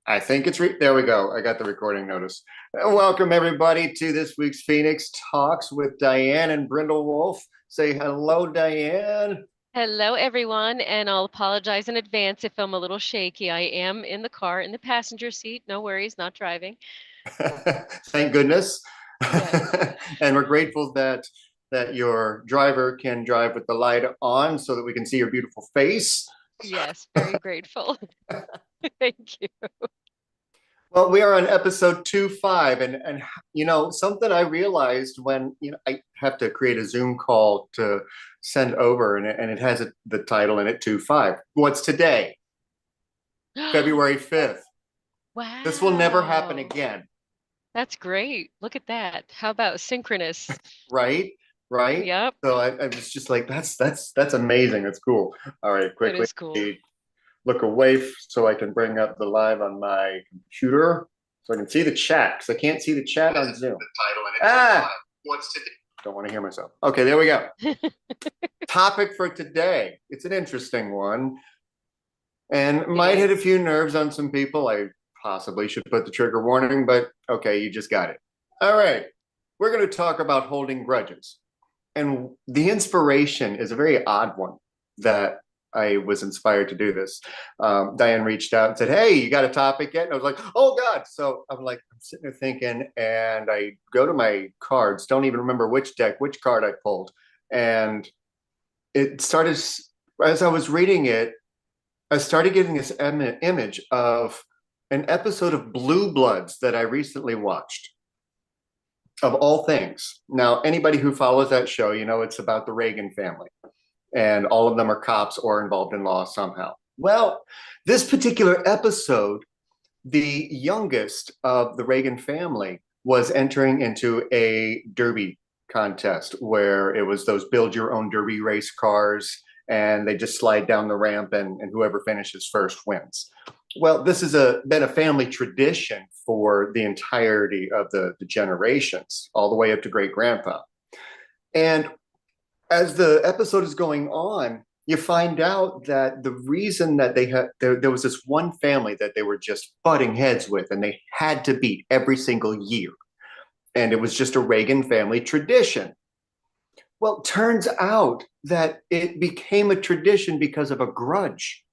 I think there we go. I got the recording notice. Welcome everybody to this week's Phoenix Talks with Diane and Brindle Wolf. Say hello, Diane. Hello, everyone, and I'll apologize in advance if I'm a little shaky. I am in the car in the passenger seat. No worries, not driving. Thank goodness. Yes, And we're grateful that your driver can drive with the light on so that we can see your beautiful face. yes, very grateful. Thank you. Well, we are on episode 25, and something I realized when I have to create a Zoom call to send over, and it has the title in it 25. What's today? February 5th. This will never happen Wow, again, that's great. Look at that. How about synchronous? right? Right. Yep, So I was just like, that's amazing. That's cool. All right, that quickly is cool. look away so I can bring up the live on my computer so I can see the chat because I can't see the chat on Zoom. The title and ah, what's today? Don't want to hear myself. Okay, there we go. Topic for today. It's an interesting one and might hit a few nerves on some people. I possibly should put the trigger warning, but okay, you just got it. All right, we're going to talk about holding grudges. And the inspiration is a very odd one that I was inspired to do this. Diane reached out and said, "Hey, you got a topic yet?" And I was like, "Oh God." So I'm sitting there thinking, and I go to my cards, don't even remember which card I pulled. And it started, as I was reading it, I started getting this image of an episode of Blue Bloods that I recently watched, of all things. Now, anybody who follows that show, it's about the Reagan family, and all of them are cops or involved in law somehow. Well, this particular episode, the youngest of the Reagan family was entering into a derby contest where it was those build your own derby race cars, and they just slide down the ramp, and whoever finishes first wins. Well, this has been a family tradition for the entirety of the generations, all the way up to great grandpa. And as the episode is going on, you find out that the reason that there was this one family that they were just butting heads with, and they had to beat every single year. And it was just a Reagan family tradition. Well, it turns out that it became a tradition because of a grudge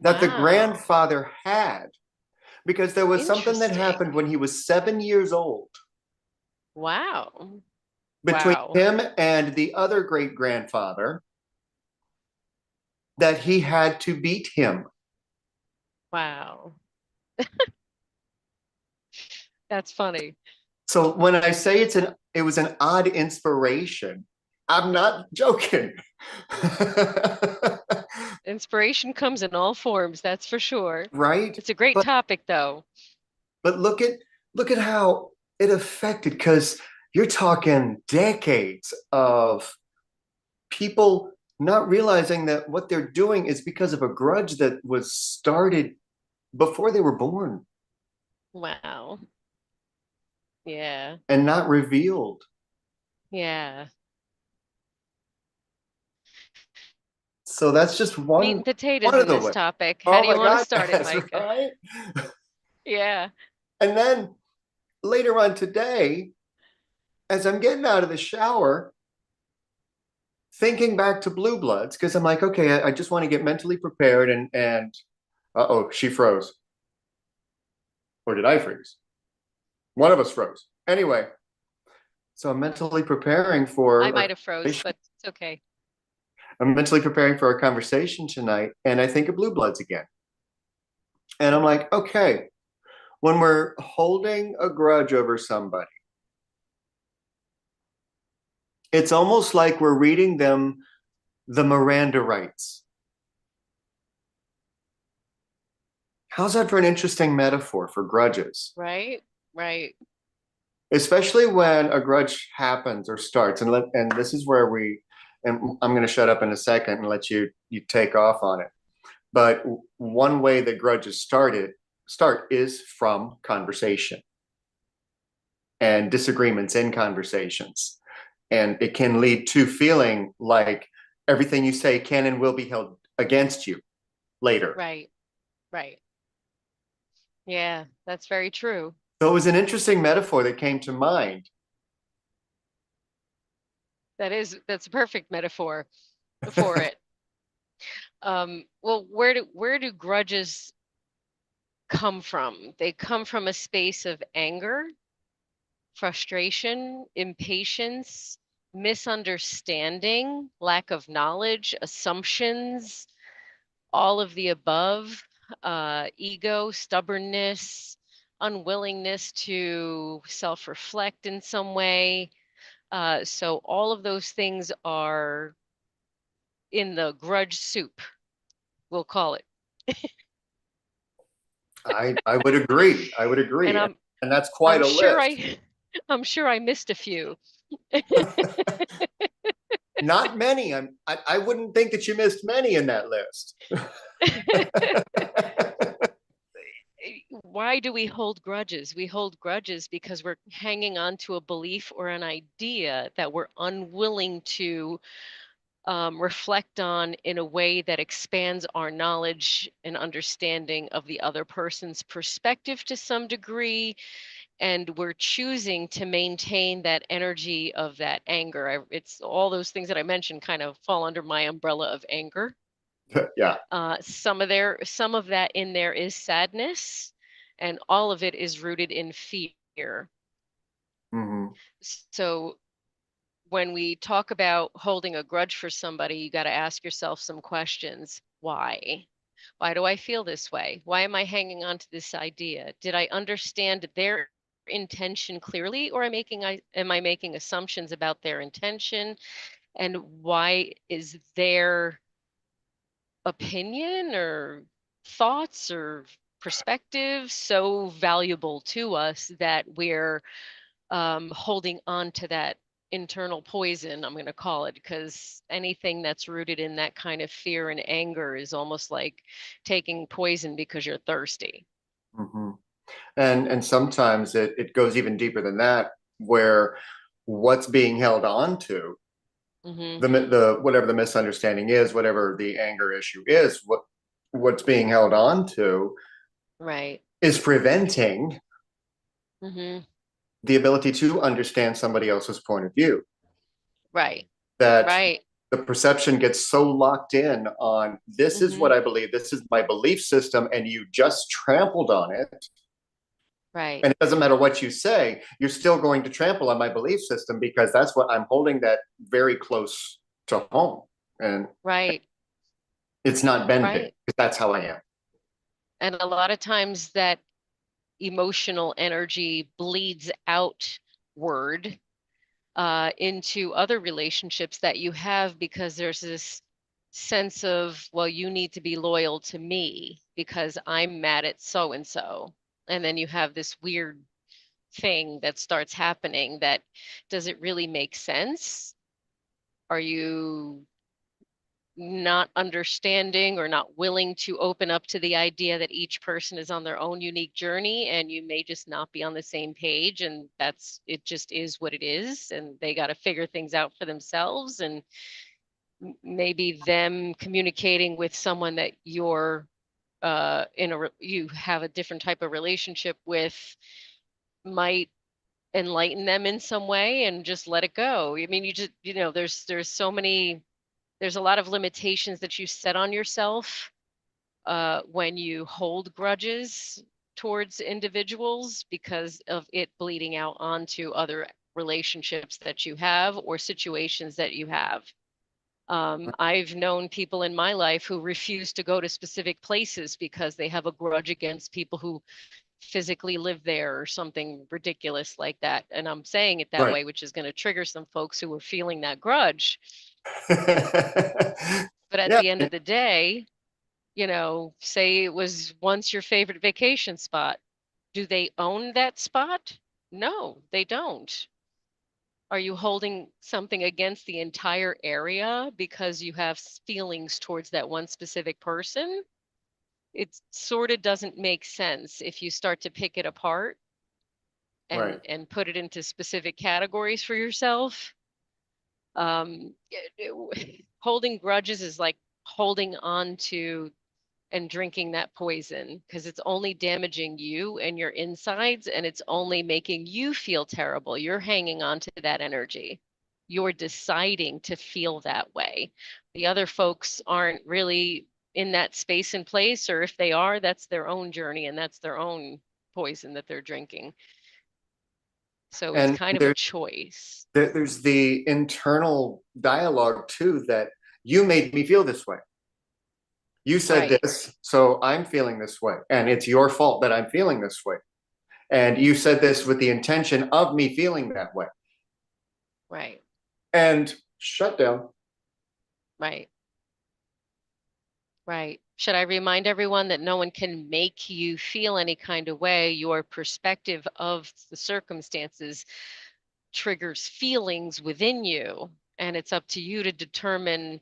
that the Wow, grandfather had, because there was something that interesting. happened when he was 7 years old Wow, between wow, him and the other great grandfather that he had to beat him. wow. That's funny. So when I say it was an odd inspiration, I'm not joking. Inspiration comes in all forms, that's for sure. Right? It's a great But topic, though. but look at how it affected, because you're talking decades of people not realizing that what they're doing is because of a grudge that was started before they were born Wow. Yeah. and not revealed. Yeah. So that's just Meat one and potatoes one of in the this ways. topic. How Oh do you my want to God, start it, that's Micah? right. Yeah. And then later on today, as I'm getting out of the shower, thinking back to Blue Bloods, because I'm like, okay, I just want to get mentally prepared, and uh-oh, she froze. Or did I freeze? One of us froze. Anyway, so I'm mentally preparing I for a might have froze, conversation. but it's okay. I'm mentally preparing for a conversation tonight, and I think of Blue Bloods again. And I'm Hmm. like, okay, when we're holding a grudge over somebody, it's almost like we're reading them the Miranda rights. How's that for an interesting metaphor for grudges? Right? Right. Especially when a grudge happens or starts, and this is where and I'm going to shut up in a second and let you take off on it. But one way that grudges start is from conversation and disagreements in conversations, and it can lead to feeling like everything you say can and will be held against you later. Right. Right. Yeah, that's very true. So it was an interesting metaphor that came to mind. That's a perfect metaphor for it. Well, where do grudges come from? They come from a space of anger, frustration, impatience, misunderstanding, lack of knowledge, assumptions, all of the above, ego, stubbornness, unwillingness to self-reflect in some way. So all of those things are in the grudge soup, we'll call it. I would agree. I would And agree. And that's I'm quite a sure list. I I'm sure I missed a few. Not many. I wouldn't think that you missed many in that list. Why do we hold grudges? We hold grudges because we're hanging on to a belief or an idea that we're unwilling to reflect on in a way that expands our knowledge and understanding of the other person's perspective to some degree. And we're choosing to maintain that energy of that anger. It's all those things that I mentioned kind of fall under my umbrella of anger. Yeah. Some of that in there is sadness, and all of it is rooted in fear. Hmm. So when we talk about holding a grudge for somebody, you got to ask yourself some questions. Why? Why do I feel this way? Why am I hanging on to this idea? Did I understand their intention clearly, or am I making assumptions about their intention? And why is their opinion or thoughts or perspective so valuable to us that we're holding on to that internal poison, I'm going to call it, because anything that's rooted in that kind of fear and anger is almost like taking poison because you're thirsty. Hmm. And sometimes it goes even deeper than that, where what's being held on to, Hmm. the whatever the misunderstanding is, whatever the anger issue is, what's being held on to Right. is preventing Hmm. the ability to understand somebody else's point of view. Right. That Right. the perception gets so locked in on this is Hmm. what I believe, this is my belief system, and you just trampled on it. Right. And it doesn't matter what you say, you're still going to trample on my belief system because that's what I'm holding that very close to home. And Right. it's not bending Right. because that's how I am. And a lot of times that emotional energy bleeds outward into other relationships that you have because there's this sense of, well, you need to be loyal to me because I'm mad at so and so. And then you have this weird thing that starts happening that does it really make sense? Are you not understanding or not willing to open up to the idea that each person is on their own unique journey and you may just not be on the same page, and that's it, just is what it is, and they got to figure things out for themselves, and maybe them communicating with someone that you're you have a different type of relationship with might enlighten them in some way and just let it go. I mean, there's so many, there's a lot of limitations that you set on yourself when you hold grudges towards individuals because of it bleeding out onto other relationships that you have or situations that you have. I've known people in my life who refuse to go to specific places because they have a grudge against people who physically live there or something ridiculous like that. And I'm saying it that Right. way, which is going to trigger some folks who are feeling that grudge. But at Yeah. the end of the day, say it was once your favorite vacation spot. Do they own that spot? No, they don't. Are you holding something against the entire area because you have feelings towards that one specific person? It sort of doesn't make sense if you start to pick it apart Right. and put it into specific categories for yourself. Holding grudges is like holding on to and drinking that poison, because it's only damaging you and your insides, and it's only making you feel terrible. You're hanging on to that energy. You're deciding to feel that way. The other folks aren't really in that space and place, or if they are, that's their own journey and that's their own poison that they're drinking. So it's And kind of a choice. there's the internal dialogue too, that you made me feel this way. You said Right, this, so I'm feeling this way. And it's your fault that I'm feeling this way. And you said this with the intention of me feeling that way. right, And shut down. right, right. Should I remind everyone that no one can make you feel any kind of way? Your perspective of the circumstances triggers feelings within you, and it's up to you to determine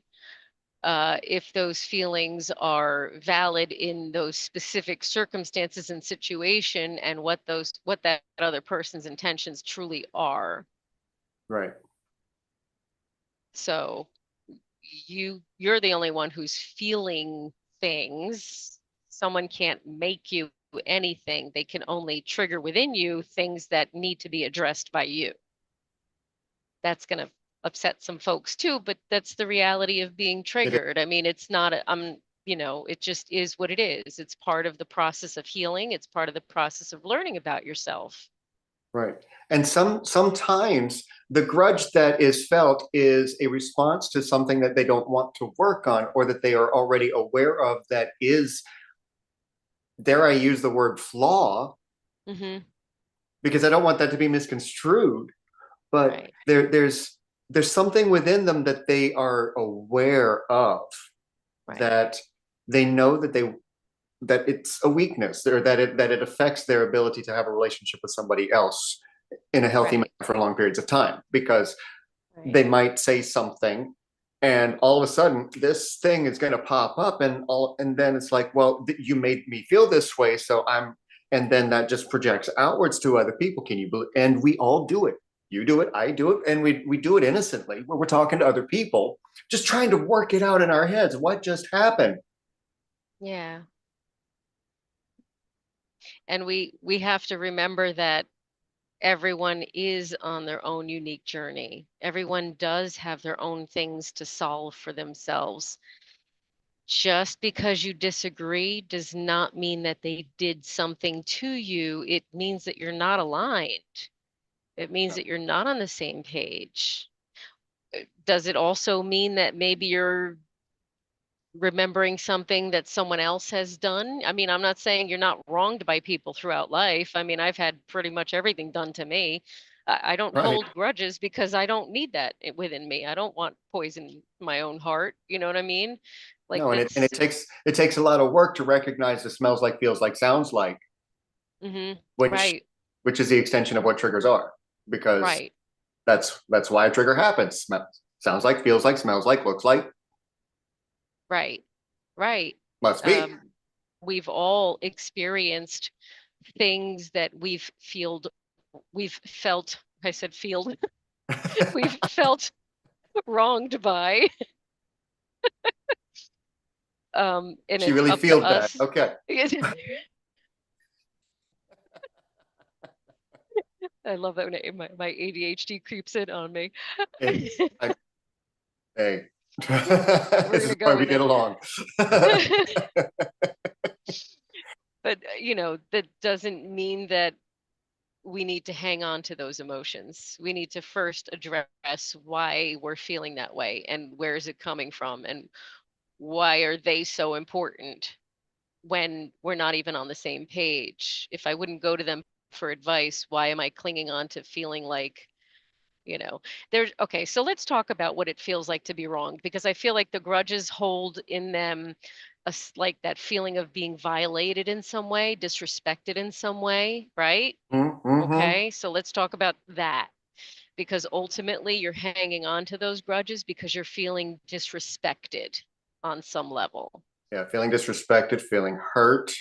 if those feelings are valid in those specific circumstances and situation, and what that other person's intentions truly are. Right. So you're the only one who's feeling things. Someone can't make you anything. They can only trigger within you things that need to be addressed by you. That's going to upset some folks too, but that's the reality of being triggered. I mean, it's not it just is what it is. It's part of the process of healing. It's part of the process of learning about yourself. Right. And sometimes the grudge that is felt is a response to something that they don't want to work on, or that they are already aware of, that is, dare I use the word, flaw, Mm-hmm. because I don't want that to be misconstrued. But Right. there's something within them that they are aware of, Right. that they know that it's a weakness, or that it affects their ability to have a relationship with somebody else in a healthy manner Right. for long periods of time, because Right. they might say something, and all of a sudden this thing is going to pop up, and then it's like, well, you made me feel this way, so I'm, and then that just projects outwards to other people. Can you believe? And we all do it. You do it, I do it, and we do it innocently, where we're talking to other people, just trying to work it out in our heads. What just happened? Yeah. And we have to remember that everyone is on their own unique journey. Everyone does have their own things to solve for themselves. Just because you disagree does not mean that they did something to you. It means that you're not aligned. It means that you're not on the same page. Does it also mean that maybe you're remembering something that someone else has done? I mean, I'm not saying you're not wronged by people throughout life. I mean, I've had pretty much everything done to me. I don't Right. hold grudges because I don't need that within me. I don't want poison in my own heart. You know what I mean? Like No, and it that's, takes a lot of work to recognize the smells like, feels like, sounds like, which right, which is the extension of what triggers are, because right, that's why a trigger happens. Sounds like, feels like, smells like, looks like, right, right. must be. Um, we've all experienced things that we've felt, I said field, we've felt wronged by. And She it's really up to feels that. us. Okay. I love that when my ADHD creeps in on me. It's like, hey, We're this is gonna why go we with get it. along. But that doesn't mean that we need to hang on to those emotions. We need to first address why we're feeling that way, and where is it coming from, and why are they so important when we're not even on the same page. If I wouldn't go to them for advice, why am I clinging on to feeling like, you know, there's okay, so let's talk about what it feels like to be wronged, because I feel like the grudges hold in them like that feeling of being violated in some way, disrespected in some way, right? Mm-hmm. Okay, so let's talk about that, because ultimately you're hanging on to those grudges because you're feeling disrespected on some level. Yeah, feeling disrespected, feeling hurt,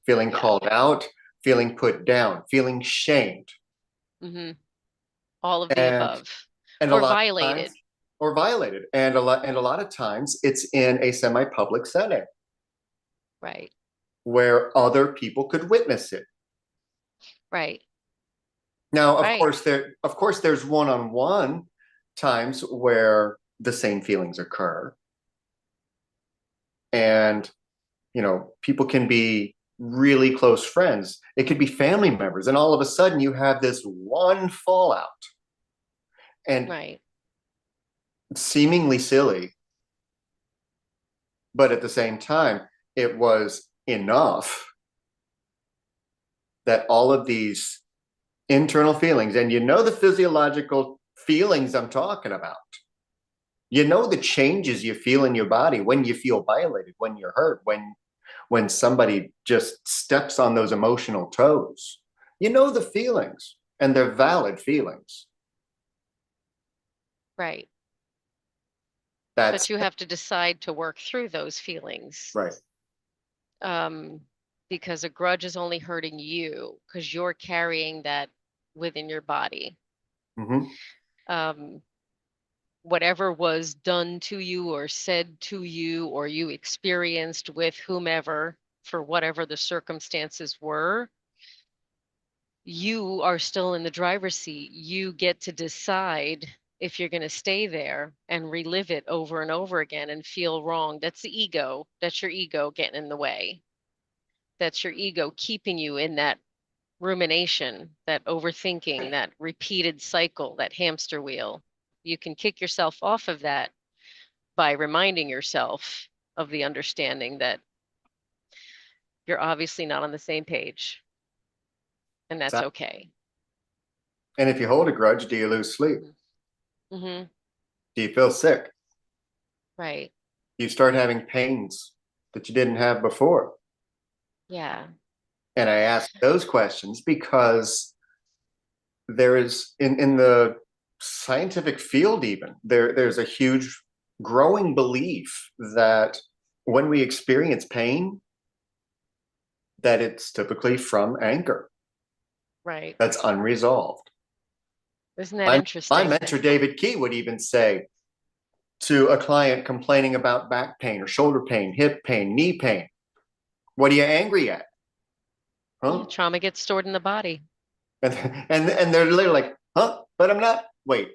feeling Yeah. called out, feeling put down, feeling shamed, Hmm. All of the and above, and a or lot of times, violated. or violated, and a lot of times it's in a semi-public setting. Right. where other people could witness it. Right. Now, Right. of course, there's one-on-one times where the same feelings occur, and people can be really close friends. It could be family members, and all of a sudden you have this one fallout, and Right. seemingly silly, but at the same time, it was enough that all of these internal feelings, and the physiological feelings I'm talking about. The changes you feel in your body when you feel violated, when you're hurt, when somebody just steps on those emotional toes. The feelings, and they're valid feelings. Right. That's But you have to decide to work through those feelings. right. Um, because a grudge is only hurting you because you're carrying that within your body. Mm-hmm. Um, whatever was done to you or said to you or you experienced with whomever for whatever the circumstances were, you are still in the driver's seat. You get to decide if you're going to stay there and relive it over and over again and feel wrong. That's the ego. That's your ego getting in the way. That's your ego keeping you in that rumination, that overthinking, that repeated cycle, that hamster wheel. You can kick yourself off of that by reminding yourself of the understanding that you're obviously not on the same page, and that's okay. And if you hold a grudge, do you lose sleep? Mm-hmm. Do you feel sick? Right. Do you start having pains that you didn't have before? Yeah. And I ask those questions because there is in the scientific field, even there's a huge growing belief that when we experience pain, that it's typically from anger Right. that's unresolved. Isn't that My interesting? mentor David Key would even say to a client complaining about back pain or shoulder pain, hip pain, knee pain, what are you angry at? Yeah, Huh? trauma gets stored in the body. And they're literally like, huh? But I'm not. Wait.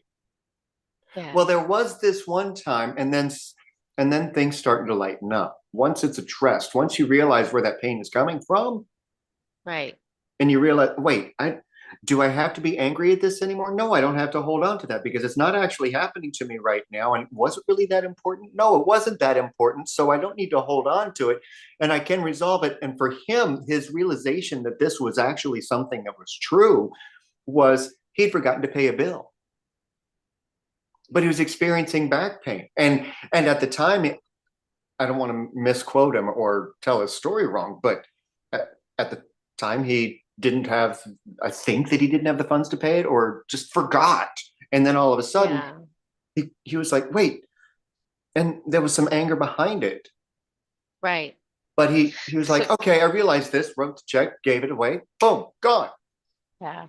Yeah. Well, there was this one time, and then things started to lighten up. Once it's addressed, once you realize where that pain is coming from, Right. and you realize, wait, do I have to be angry at this anymore? No, I don't have to hold on to that because it's not actually happening to me right now. And was it really that important? No, it wasn't that important. So I don't need to hold on to it, and I can resolve it. And for him, his realization that this was actually something that was true was he'd forgotten to pay a bill, but he was experiencing back pain. And at the time, I don't want to misquote him or tell his story wrong, but at the time he didn't have, I think that he didn't have the funds to pay it or just forgot. And then all of a sudden Yeah. he was like, wait, and there was some anger behind it. Right. But he was So, like, okay, I realized this, wrote the check, gave it away, boom, gone. yeah.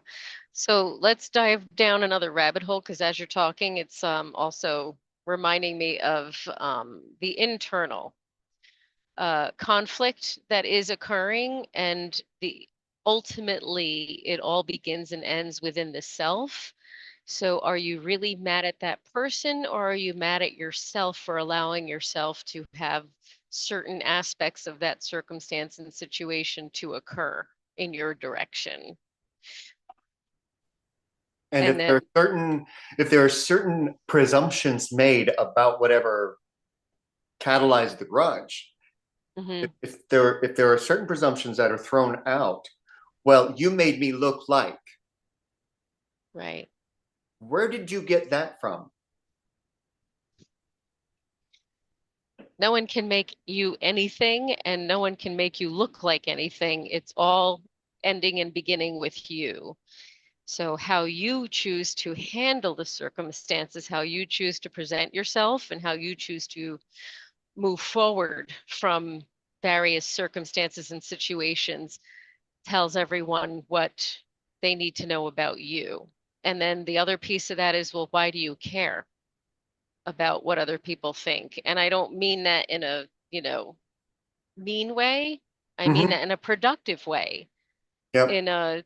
So let's dive down another rabbit hole because as you're talking, it's also reminding me of the internal conflict that is occurring, and the ultimately it all begins and ends within the self. So are you really mad at that person, or are you mad at yourself for allowing yourself to have certain aspects of that circumstance and situation to occur in your direction? And And then, if there are certain presumptions made about whatever catalyzed the grudge, mhm, if there are certain presumptions that are thrown out, well, you made me look like, right. where did you get that from? No one can make you anything, and no one can make you look like anything. It's all ending and beginning with you. So, how you choose to handle the circumstances, how you choose to present yourself, and how you choose to move forward from various circumstances and situations tells everyone what they need to know about you. And then the other piece of that is, well, why do you care about what other people think? And I don't mean that in a, mean way. I mean Hmm. that in a productive way, Yep. in a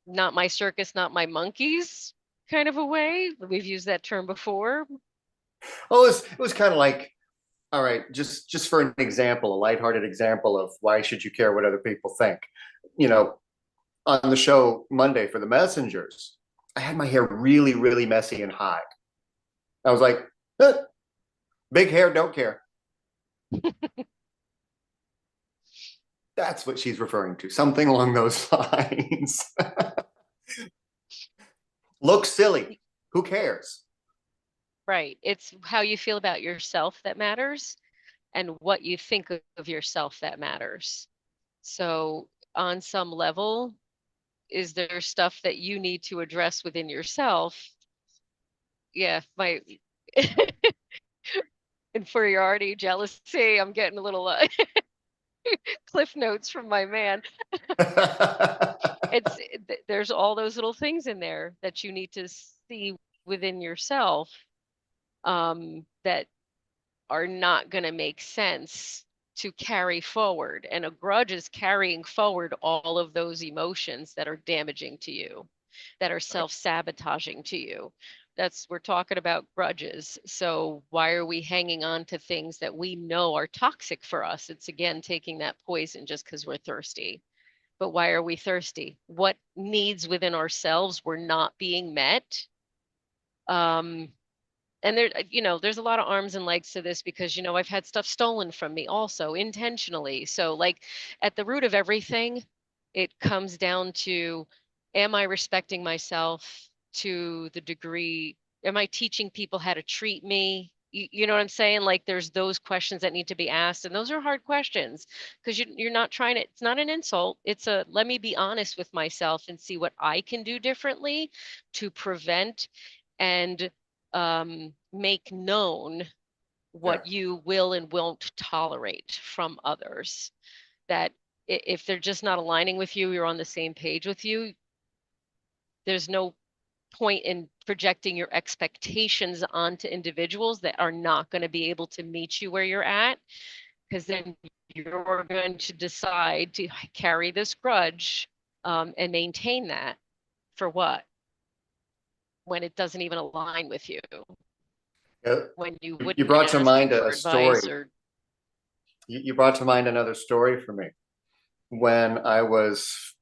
not my circus, not my monkeys kind of a way. We've used that term before. Well, it was kind of like, all right, just for an example, a lighthearted example of why should you care what other people think? You know, on the show Monday for the messengers, I had my hair really, really messy and high. I was like, big hair, don't care. That's what she's referring to, something along those lines. Look silly. Who cares? Right. It's how you feel about yourself that matters and what you think of yourself that matters. So, on some level, is there stuff that you need to address within yourself? Yeah, my inferiority, jealousy, I'm getting a little cliff notes from my man. It's there's all those little things in there that you need to see within yourself that are not going to make sense to carry forward. And a grudge is carrying forward all of those emotions that are damaging to you, that are self-sabotaging to you. We're talking about grudges. So why are we hanging on to things that we know are toxic for us? It's again taking that poison just because we're thirsty. But why are we thirsty? What needs within ourselves were not being met? Um, and there, there's a lot of arms and legs to this because, I've had stuff stolen from me also intentionally. So, like, at the root of everything, it comes down to, am I respecting myself to the degree, am I teaching people how to treat me? You know what I'm saying? Like, there's those questions that need to be asked. And those are hard questions because you're not trying to, it's not an insult. It's a, let me be honest with myself and see what I can do differently to prevent and make known Yeah. what you will and won't tolerate from others. That if they're just not aligning with you, you're on the same page with you, there's no point in projecting your expectations onto individuals that are not going to be able to meet you where you're at, because then you're going to decide to carry this grudge and maintain that for what? When it doesn't even align with you, Yeah. when you You wouldn't brought to ask mind for a advice story. or You brought to mind another story for me. When I was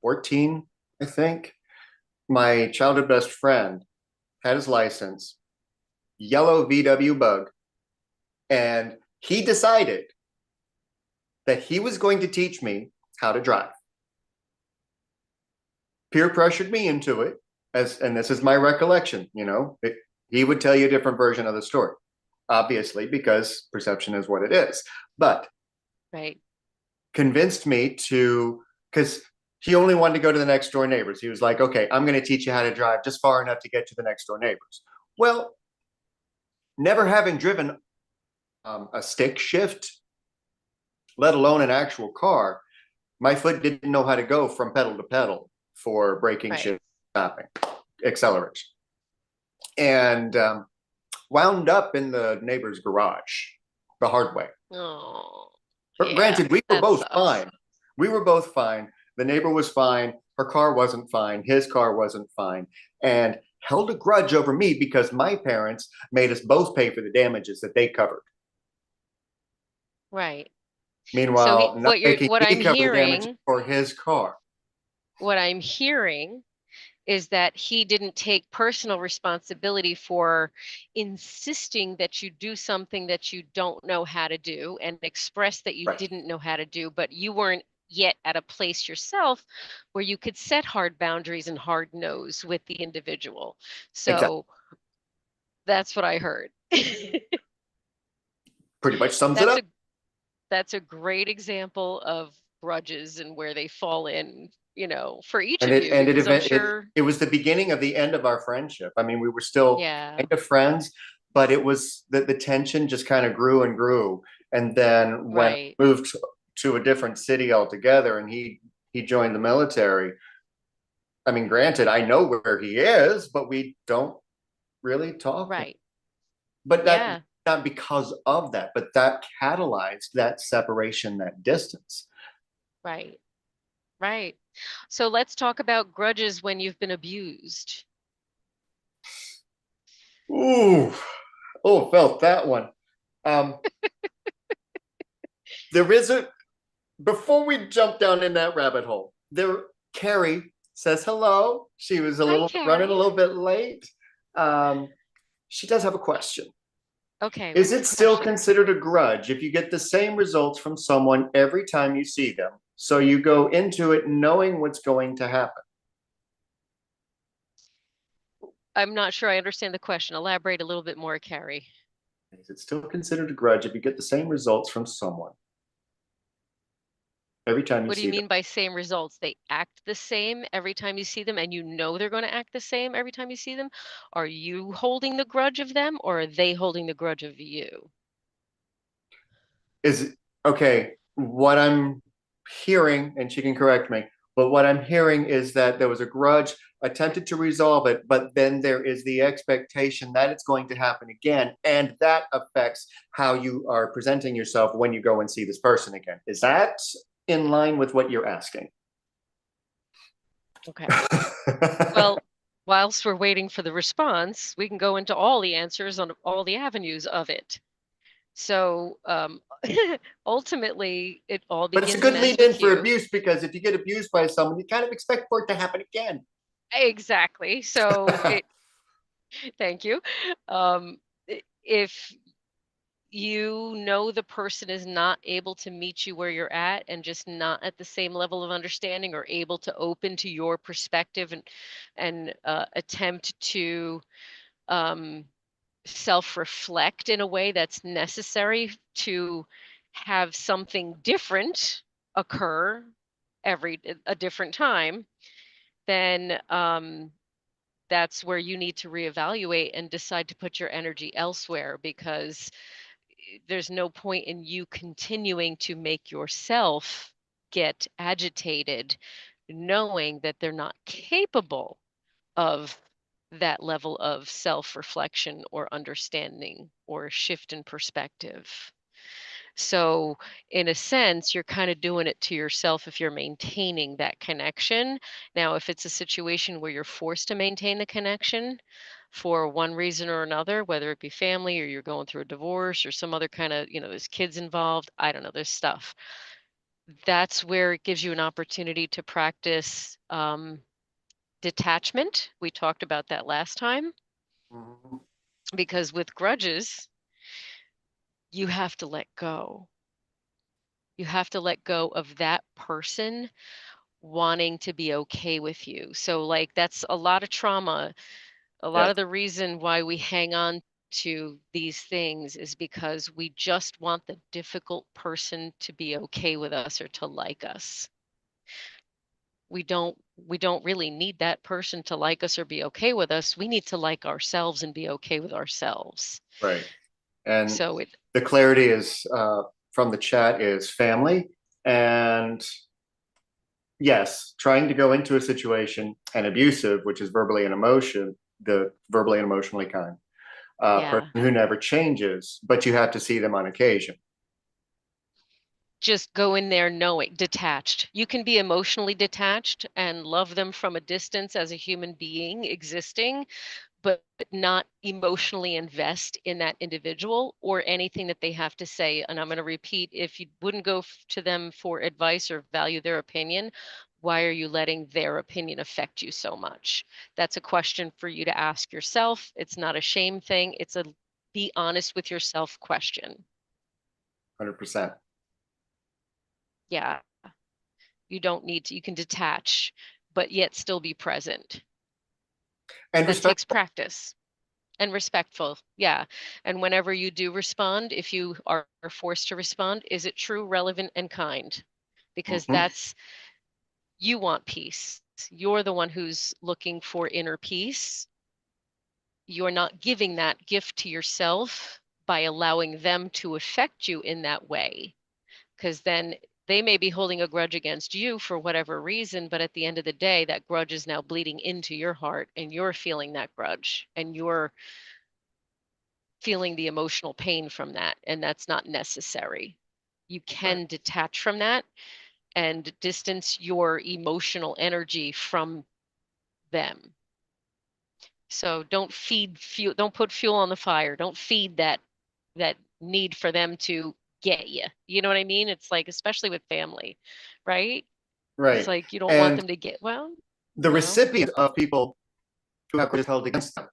14, I think, my childhood best friend had his license, yellow VW bug, and he decided that he was going to teach me how to drive. Peer pressured me into it, and this is my recollection. He would tell you a different version of the story, obviously, because perception is what it is. But right. convinced me to, because he only wanted to go to the next door neighbors. He was like, okay, I'm going to teach you how to drive just far enough to get to the next door neighbors. Well, never having driven a stick shift, let alone an actual car, my foot didn't know how to go from pedal to pedal for braking, Right. shift, stopping, acceleration. And wound up in the neighbor's garage the hard way. Oh, But yeah, granted, we were that both sucks. fine. We were both fine. The neighbor was fine. Her car wasn't fine. His car wasn't fine. And held a grudge over me because my parents made us both pay for the damages that they covered. Right. So Meanwhile, not making what me I'm cover the damages hearing, for his car. what I'm hearing is that he didn't take personal responsibility for insisting that you do something that you don't know how to do and express that you Right. didn't know how to do, but you weren't yet at a place yourself where you could set hard boundaries and hard no's with the individual. Exactly. So that's what I heard. Pretty much sums it That's up. a that's a great example of grudges and where they fall in, for each And of it you, and it because I'm event it sure, it was the beginning of the end of our friendship. I mean, we were still yeah, kind of friends, but it was the tension just kind of grew and grew. And then when right, I moved to a different city altogether, and he joined the military. I mean, granted, I know where he is, but we don't really talk. right, But that yeah, not because of that, but that catalyzed that separation, that distance. Right. Right. So let's talk about grudges when you've been abused. Ooh, oh, felt that one. Um, there is a, before we jump down in that rabbit hole, there, Carrie says hello. She was Hi, running a Carrie. little bit late. Um, she does have a question. Okay, Is what's it the still question? considered a grudge if you get the same results from someone every time you see them? So you go into it knowing what's going to happen. I'm not sure I understand the question. Elaborate a little bit more, Carrie. Is it still considered a grudge if you get the same results from someone every time you What do you see them? mean by same results? They act the same every time you see them, and you know they're going to act the same every time you see them? Are you holding the grudge of them, or are they holding the grudge of you? Is okay. What I'm hearing, and she can correct me, but what I'm hearing is that there was a grudge, attempted to resolve it, but then there is the expectation that it's going to happen again, and that affects how you are presenting yourself when you go and see this person again. Is that in line with what you're asking? Okay. Well, whilst we're waiting for the response, we can go into all the answers on all the avenues of it. So ultimately, it all But it's a begins and good ends lead in with for you. abuse because if you get abused by someone, you kind of expect for it to happen again. Exactly. So it, thank you. If you know the person is not able to meet you where you're at and just not at the same level of understanding or able to open to your perspective and attempt to um, self-reflect in a way that's necessary to have something different occur every a different time, then that's where you need to reevaluate and decide to put your energy elsewhere, because there's no point in you continuing to make yourself get agitated knowing that they're not capable of that level of self-reflection or understanding or shift in perspective. So, in a sense, you're kind of doing it to yourself if you're maintaining that connection. Now, if it's a situation where you're forced to maintain the connection for one reason or another, whether it be family or you're going through a divorce or some other kind of, there's kids involved, I don't know, there's stuff. That's where it gives you an opportunity to practice detachment. We talked about that last time, Mhm. because with grudges, you have to let go. You have to let go of that person wanting to be okay with you. So, like, that's a lot of trauma. A lot Yes, of the reason why we hang on to these things is because we just want the difficult person to be okay with us or to like us. We don't really need that person to like us or be okay with us. We need to like ourselves and be okay with ourselves. right. And So it the clarity is from the chat is family. And yes, trying to go into a situation and abusive, which is verbally and emotion, the verbally and emotionally kind, person yeah, who never changes, but you have to see them on occasion. just go in there knowing detached. You can be emotionally detached and love them from a distance as a human being existing, but not emotionally invest in that individual or anything that they have to say. And I'm going to repeat, if you wouldn't go to them for advice or value their opinion, why are you letting their opinion affect you so much? That's a question for you to ask yourself. It's not a shame thing. It's a be honest with yourself question. 100%. Yeah, you don't need to, you can detach, but yet still be present. And That respect. takes practice. And respectful, yeah. And whenever you do respond, if you are forced to respond, is it true, relevant, and kind? Because Mhm. that's, you want peace. You're the one who's looking for inner peace. You're not giving that gift to yourself by allowing them to affect you in that way, because then they may be holding a grudge against you for whatever reason, but at the end of the day, that grudge is now bleeding into your heart and you're feeling that grudge and you're feeling the emotional pain from that, and that's not necessary. You Right. can detach from that and distance your emotional energy from them. So don't feed fuel, don't put fuel on the fire. Don't feed that need for them to get you. You know what I mean? It's like, especially with family, right? It's Right. like you don't want And them to get, well, the no. recipient of people who have grudges held against them,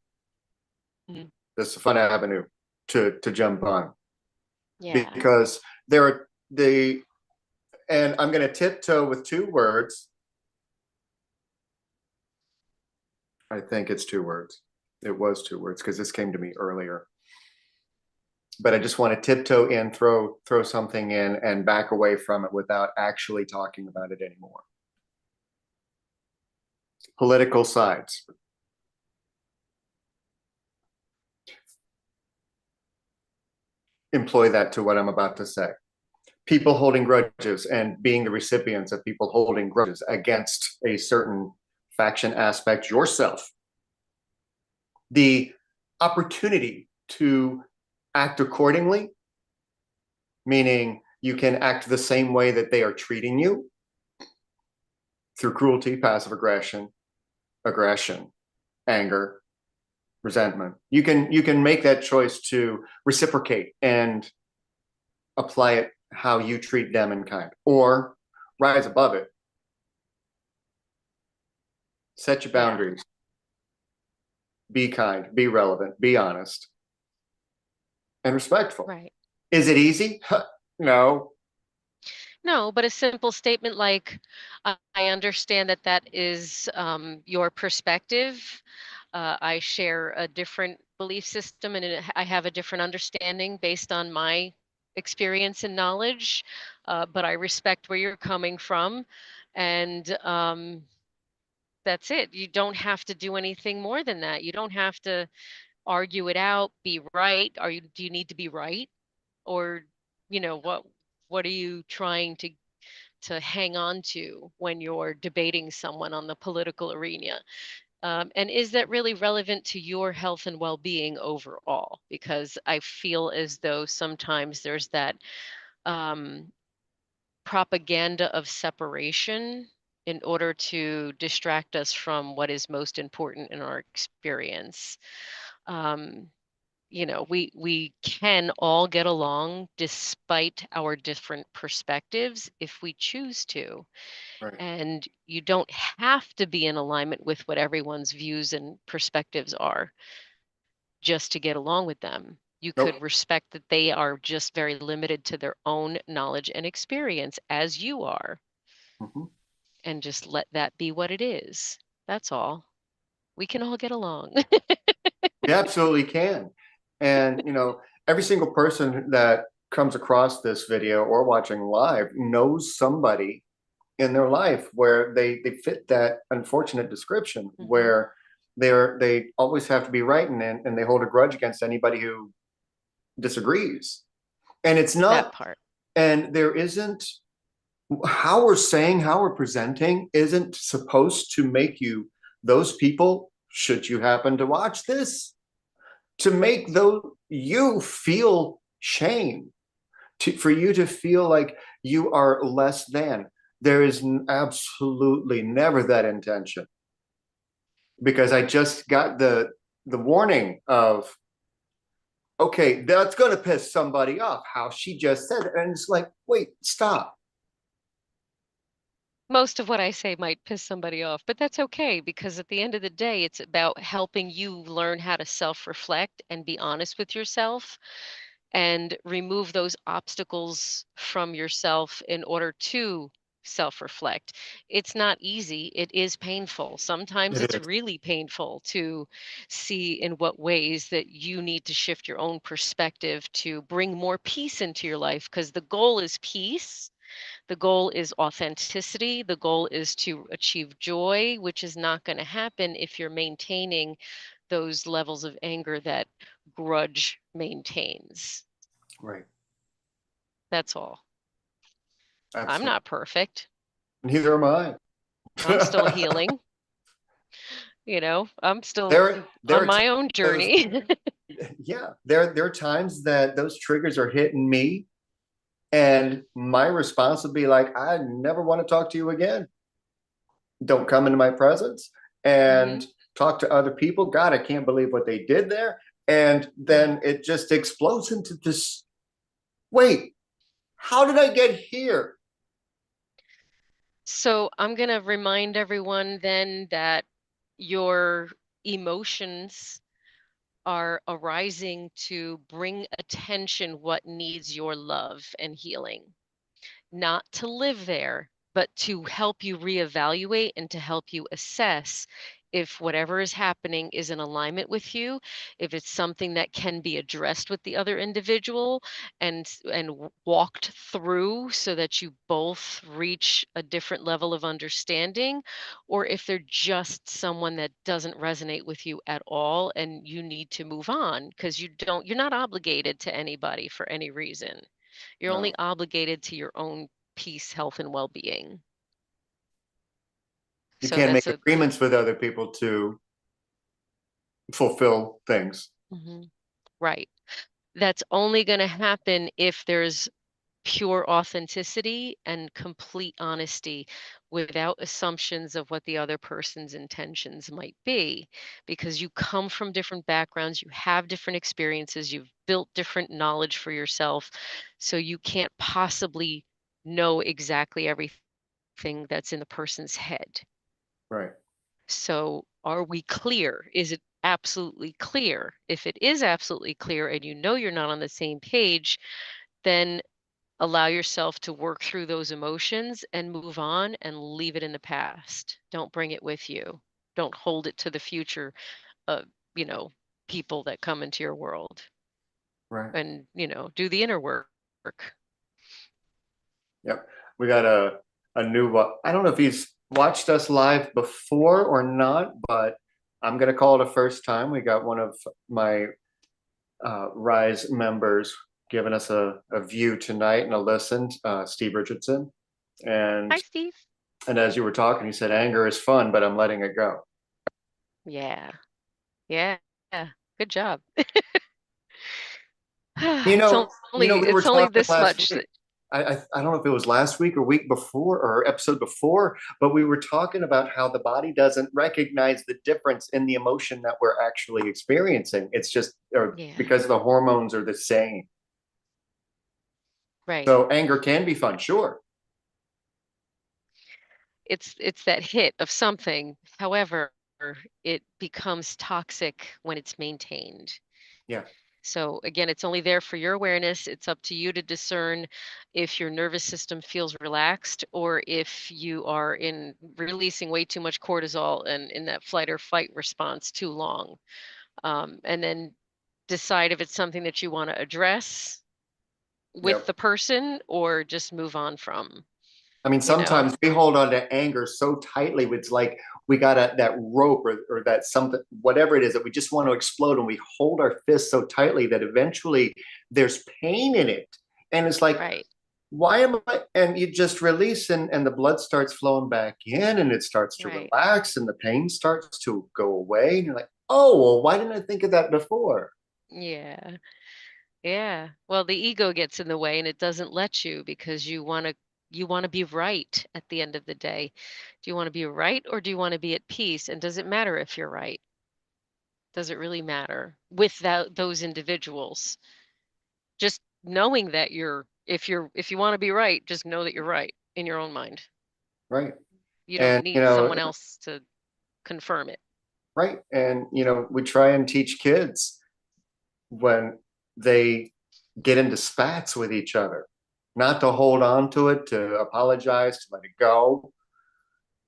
Mm, this is a fun avenue to jump on, yeah. because there are the, and I'm going to tiptoe with two words. I think it's two words. It was two words because this came to me earlier. But I just want to tiptoe in, throw something in, and back away from it without actually talking about it anymore. Political sides. Employ that to what I'm about to say. People holding grudges and being the recipients of people holding grudges against a certain faction aspect yourself. The opportunity to act accordingly, meaning you can act the same way that they are treating you through cruelty, passive aggression, anger, resentment. You can make that choice to reciprocate and apply it how you treat them in kind, or rise above it. Set your Yeah. boundaries. Be kind, be relevant, be honest, and respectful. Right. Is it easy? No. No, but a simple statement like, I understand that that is your perspective. I share a different belief system, and I have a different understanding based on my experience and knowledge, but I respect where you're coming from. And that's it. You don't have to do anything more than that. You don't have to argue it out, be right. Do you need to be right? Or, what are you trying to hang on to when you're debating someone on the political arena? And is that really relevant to your health and well-being overall? Because I feel as though sometimes there's that um, propaganda of separation in order to distract us from what is most important in our experience. Um, we can all get along despite our different perspectives if we choose to. Right. And you don't have to be in alignment with what everyone's views and perspectives are just to get along with them. You Nope. could respect that they are just very limited to their own knowledge and experience as you are, Mm-hmm. and just let that be what it is. That's all. We can all get along. We absolutely can. And, every single person that comes across this video or watching live knows somebody in their life where they fit that unfortunate description, Hmm. where they always have to be right, and they hold a grudge against anybody who disagrees. And it's That not, part. and there isn't, how we're presenting isn't supposed to make you, those people, should you happen to watch this, to make those you feel shame, for you to feel like you are less than. There is absolutely never that intention, because I just got the warning of, okay, that's going to piss somebody off, how she just said it. And it's like, wait, stop. Most of what I say might piss somebody off, but that's okay because at the end of the day, it's about helping you learn how to self-reflect and be honest with yourself and remove those obstacles from yourself in order to self-reflect. It's not easy. It is painful. Sometimes It it's is. really painful to see in what ways that you need to shift your own perspective to bring more peace into your life, because the goal is peace. The goal is authenticity. The goal is to achieve joy, which is not going to happen if you're maintaining those levels of anger that grudge maintains. Right. That's all. I'm Absolutely. not perfect. Neither am I. I'm still healing. I'm still There on are my own times, journey. yeah, there are times that those triggers are hitting me, and my response would be like, I never want to talk to you again. Don't come into my presence Hmm. and talk to other people. God, I can't believe what they did there. And Right. then it just explodes into this, wait, how did I get here? So I'm going to remind everyone then that your emotions are arising to bring attention what needs your love and healing, not to live there, but to help you reevaluate and to help you assess if whatever is happening is in alignment with you, if it's something that can be addressed with the other individual and walked through so that you both reach a different level of understanding, or if they're just someone that doesn't resonate with you at all and you need to move on because you're not obligated to anybody for any reason. You're only No, obligated to your own peace, health, and well-being. you So can't make that's a agreements with other people to fulfill things. Mhm. Right. That's only going to happen if there's pure authenticity and complete honesty without assumptions of what the other person's intentions might be, because you come from different backgrounds, you have different experiences, you've built different knowledge for yourself, so you can't possibly know exactly everything that's in the person's head. Right, So are we clear? Is it absolutely clear? If it is absolutely clear and you know you're not on the same page, then allow yourself to work through those emotions and move on and leave it in the past. Don't bring it with you. Don't hold it to the future of, you know, people that come into your world right. and, do the inner work. Yep. We got a new one. I don't know if he's watched us live before or not, but I'm gonna call it a first time. We got one of my Rise members giving us a view tonight and a listen, Steve Richardson. Hi, And Steve. and as you were talking, he said, anger is fun, but I'm letting it go. Yeah. Yeah. Yeah. Good job. You It's know, only we were it's only talking this last much. week. I don't know if it was last week or week before or episode before, but we were talking about how the body doesn't recognize the difference in the emotion that we're actually experiencing. It's just Yeah. because the hormones are the same. Right. So anger can be fun, sure. It's that hit of something. However, it becomes toxic when it's maintained. Yeah, So again, it's only there for your awareness. It's up to you to discern if your nervous system feels relaxed or if you are in releasing way too much cortisol and in that flight or fight response too long. And then decide if it's something that you want to address with yep. the person or just move on from, I mean, you know? sometimes we hold on to anger so tightly. It's like we got that rope or that something, whatever it is that we just want to explode, and we hold our fist so tightly that eventually there's pain in it. And it's like, Right, why am I? And you just release, and the blood starts flowing back in, and it starts to right. relax, and the pain starts to go away. And you're like, oh, well, why didn't I think of that before? Yeah. Yeah. Well, the ego gets in the way and it doesn't let you because you want to be right at the end of the day. Do you want to be right or do you want to be at peace? And does it matter if you're right? Does it really matter with those individuals? Just knowing that if you want to be right, just know that you're right in your own mind. Right. You don't And, need someone else to confirm it. right. And, we try and teach kids when they get into spats with each other, not to hold on to it, to apologize, to let it go.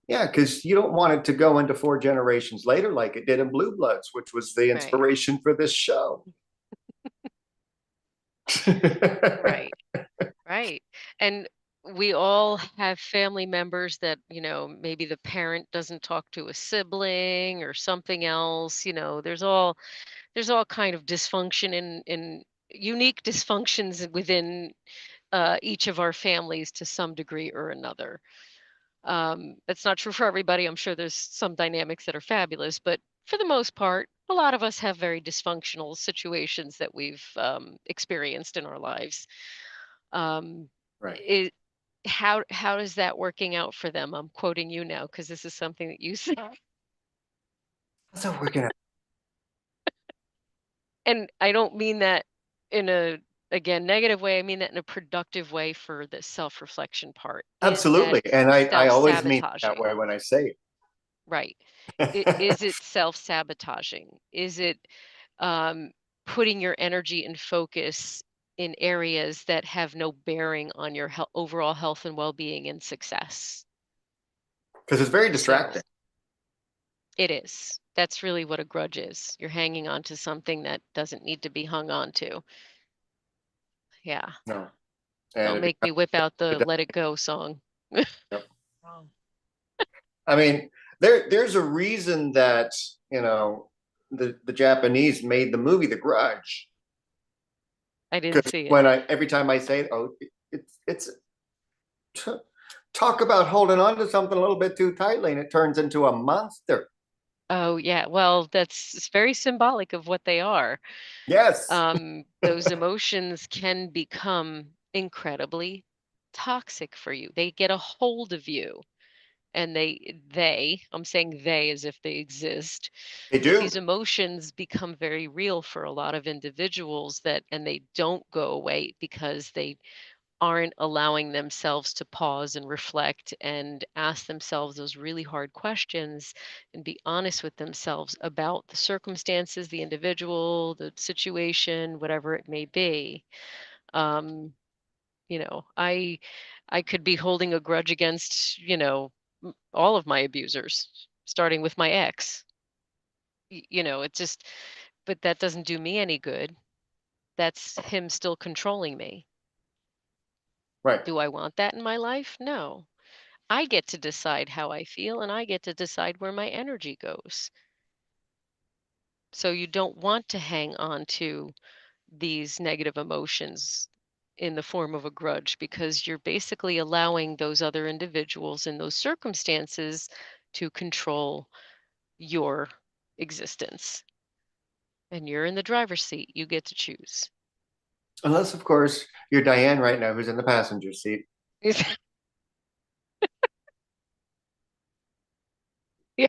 Yeah, because you don't want it to go into 4 generations later like it did in Blue Bloods, which was the Right. inspiration for this show. Right. Right. And we all have family members that, maybe the parent doesn't talk to a sibling or something else. There's all kind of dysfunction in unique dysfunctions within each of our families to some degree or another. It's not true for everybody. I'm sure there's some dynamics that are fabulous, but for the most part, a lot of us have very dysfunctional situations that we've experienced in our lives. Um, Right. it, how is that working out for them? I'm quoting you now because this is something that you said. So we're gonna And I don't mean that in a, again, negative way. I mean that in a productive way for the self-reflection part. Is that absolutely. And I always mean it that self-sabotaging? way when I say Right. Is it. it self-sabotaging? Is it um, putting your energy and focus in areas that have no bearing on your overall health and well-being and success? Because it's very So distracting. it is. That's really what a grudge is. You're hanging on to something that doesn't need to be hung on to. Yeah. No. And Don't it make me whip out the becomes, Let It Go song. Oh. I mean, there's a reason that, you know, the Japanese made the movie The Grudge. I didn't Because see it. when every time I say, oh, it's talk about holding on to something a little bit too tightly and it turns into a monster. Oh, yeah. Well, it's very symbolic of what they are. Yes. Those emotions can become incredibly toxic for you. They get a hold of you and I'm saying they as if they exist, They but do. these emotions become very real for a lot of individuals that, and they don't go away because they aren't allowing themselves to pause and reflect and ask themselves those really hard questions and be honest with themselves about the circumstances, the individual, the situation, whatever it may be. Um, I could be holding a grudge against, all of my abusers, starting with my ex. It just, but that doesn't do me any good. That's him still controlling me. Right. Do I want that in my life? No. I get to decide how I feel and I get to decide where my energy goes. So you don't want to hang on to these negative emotions in the form of a grudge because you're basically allowing those other individuals in those circumstances to control your existence. And you're in the driver's seat. You get to choose. Unless, of course, you're Diane right now, who's in the passenger seat. Yeah.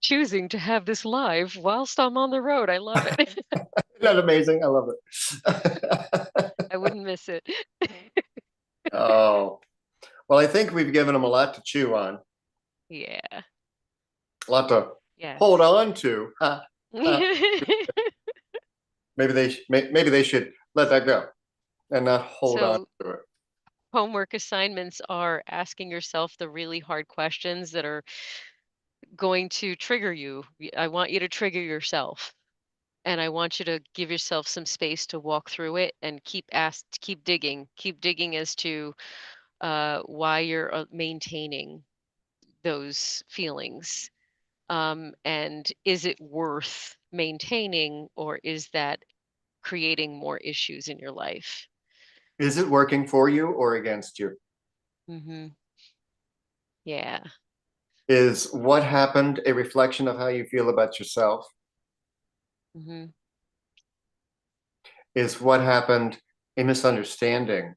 Choosing to have this live whilst I'm on the road. I love it. Isn't that amazing? I love it. I wouldn't miss it. Oh, well, I think we've given them a lot to chew on, Yeah. a lot to hold Yes. on to. Maybe they should let that go and not hold on So to it. homework assignments are asking yourself the really hard questions that are going to trigger you. I want you to trigger yourself. And I want you to give yourself some space to walk through it and keep digging as to why you're maintaining those feelings. And is it worth maintaining, or is that creating more issues in your life? Is it working for you or against you? Hmm. Yeah. Is what happened a reflection of how you feel about yourself? Hmm. Is what happened a misunderstanding?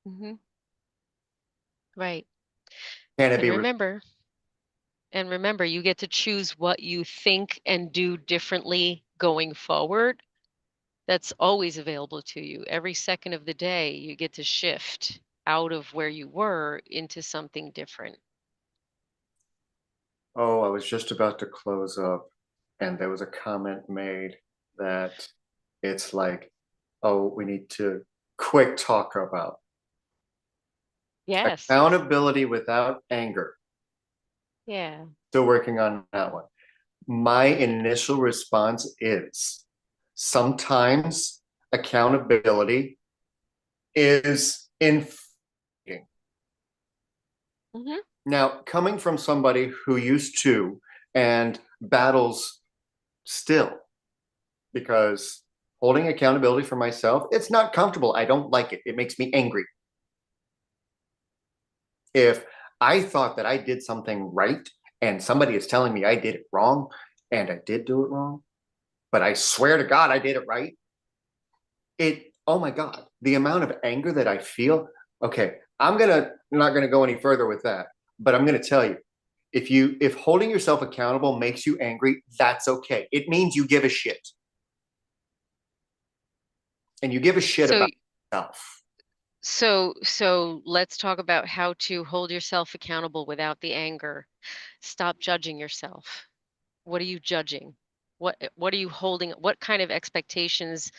Hmm. Right. Can it And be? remember, you get to choose what you think and do differently going forward. That's always available to you. Every second of the day, you get to shift out of where you were into something different. Oh, I was just about to close up, and there was a comment made that it's like, oh, we need to quick talk about Yes. accountability without anger. Yeah. Still working on that one. My initial response is sometimes accountability is infuriating. Hmm. Now, coming from somebody who used to and battles still, because holding accountability for myself, it's not comfortable. I don't like it. It makes me angry. If I thought that I did something right and somebody is telling me I did it wrong and I did do it wrong, but I swear to God I did it right, oh my God, the amount of anger that I feel. Okay, I'm not gonna go any further with that, but I'm gonna tell you, if holding yourself accountable makes you angry, that's okay. It means you give a shit. And you give a shit So about yourself. so let's talk about how to hold yourself accountable without the anger. Stop judging yourself. What are you judging? What are you holding? What kind of expectations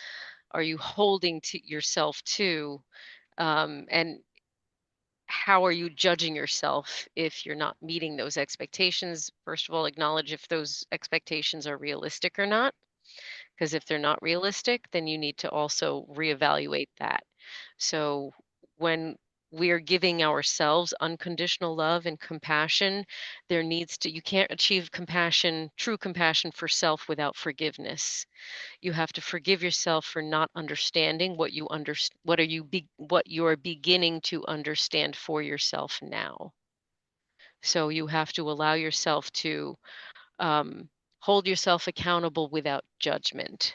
are you holding to yourself to? And how are you judging yourself if you're not meeting those expectations? First of all, acknowledge if those expectations are realistic or not. Because if they're not realistic, then you need to also reevaluate that. So when we are giving ourselves unconditional love and compassion, you can't achieve compassion, true compassion for self without forgiveness. You have to forgive yourself for not understanding what you're beginning to understand for yourself now. So you have to allow yourself to um, hold yourself accountable without judgment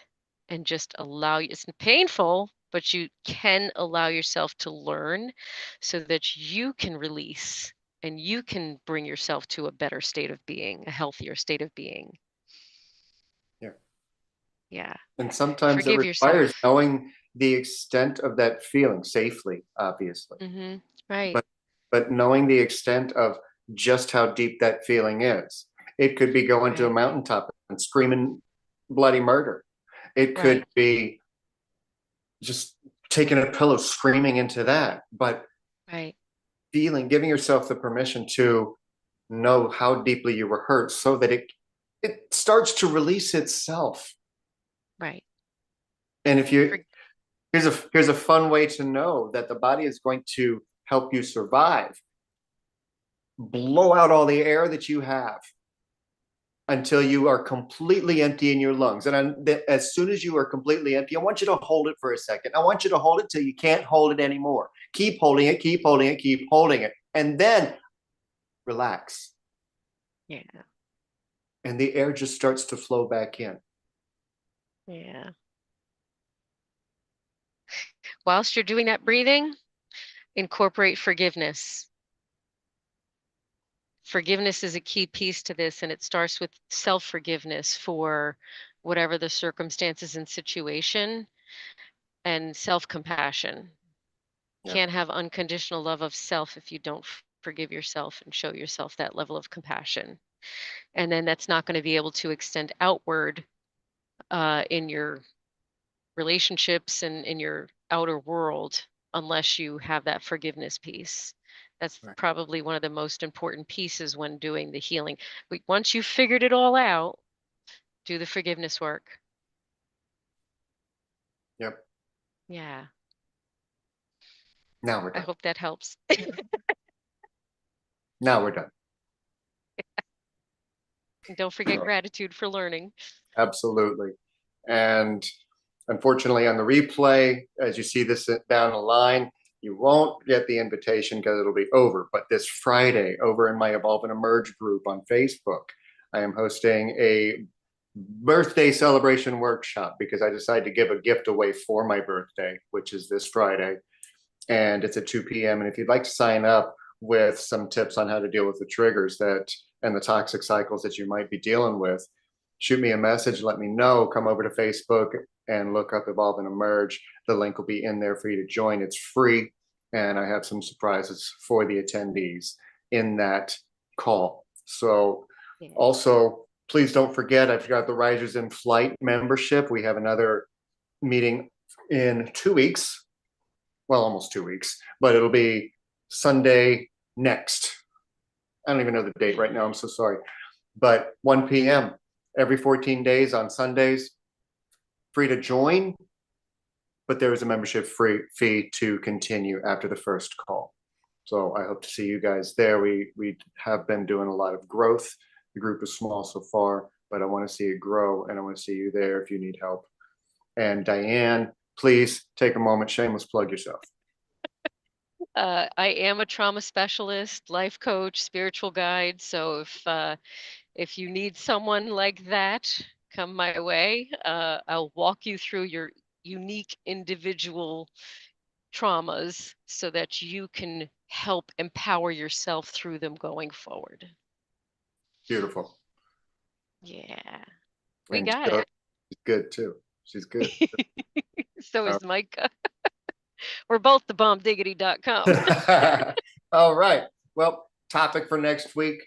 and just it's painful, but you can allow yourself to learn so that you can release and you can bring yourself to a better state of being, a healthier state of being. Yeah. Yeah. And sometimes it Forgive requires yourself. knowing the extent of that feeling safely, obviously. Right. But knowing the extent of just how deep that feeling is. It could be going to a Right. mountaintop and screaming bloody murder. It could Right. be just taking a pillow, screaming into that. But Right. giving yourself the permission to know how deeply you were hurt so that it starts to release itself. Right. And if For, you here's a fun way to know that the body is going to help you survive. Blow out all the air that you have until you are completely empty in your lungs. And as soon as you are completely empty, I want you to hold it for a second. I want you to hold it till you can't hold it anymore. Keep holding it, keep holding it, keep holding it. And then relax. yeah. And the air just starts to flow back in. Yeah. Whilst you're doing that breathing, incorporate forgiveness. Forgiveness is a key piece to this, and it starts with self-forgiveness for whatever the circumstances and situation, and self-compassion. Yeah. Can't have unconditional love of self if you don't forgive yourself and show yourself that level of compassion. And then that's not going to be able to extend outward in your relationships and in your outer world unless you have that forgiveness piece. That's Right. probably one of the most important pieces when doing the healing. Once you've figured it all out, do the forgiveness work. Yep. Yeah, Now we're I done. hope that helps. Now we're done. And don't forget gratitude for learning. Absolutely. And unfortunately, on the replay, as you see this down the line, you won't get the invitation because it'll be over. But this Friday, over in my Evolve and Emerge group on Facebook, I am hosting a birthday celebration workshop because I decided to give a gift away for my birthday, which is this Friday. And it's at 2 p.m. And if you'd like to sign up with some tips on how to deal with the triggers and the toxic cycles that you might be dealing with, shoot me a message, let me know, come over to Facebook and look up Evolve and Emerge. The link will be in there for you to join. It's free. And I have some surprises for the attendees in that call. So Yeah. also, please don't forget, I've got the Risers in Flight membership. We have another meeting in 2 weeks. Well, almost 2 weeks, but it'll be Sunday next. I don't even know the date right now. I'm so sorry. But 1 p.m. every 14 days on Sundays, free to join, but there is a membership fee to continue after the first call. So I hope to see you guys there. We have been doing a lot of growth. The group is small so far, but I want to see it grow, and I want to see you there if you need help. And Diane, please take a moment, shameless plug yourself. I am a trauma specialist, life coach, spiritual guide. So if you need someone like that, come my way. I'll walk you through your unique individual traumas so that you can help empower yourself through them going forward. Beautiful. Yeah, we And got so it. she's good too. She's good. So Uh, is Micah. We're both the bombdiggity.com. All right. Well, topic for next week,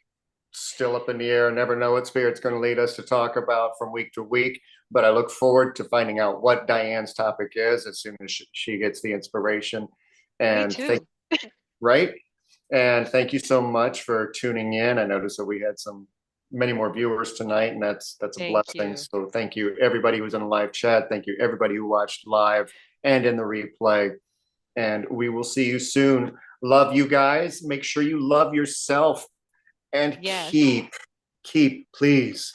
still up in the air. Never know what Spirit's going to lead us to talk about from week to week. But I look forward to finding out what Diane's topic is as soon as she gets the inspiration. Me And too. right. And thank you so much for tuning in. I noticed that we had many more viewers tonight, and that's a Thank blessing. you. So thank you everybody who's in the live chat. Thank you everybody who watched live and in the replay. And we will see you soon. Love you guys. Make sure you love yourself and Yes. keep, please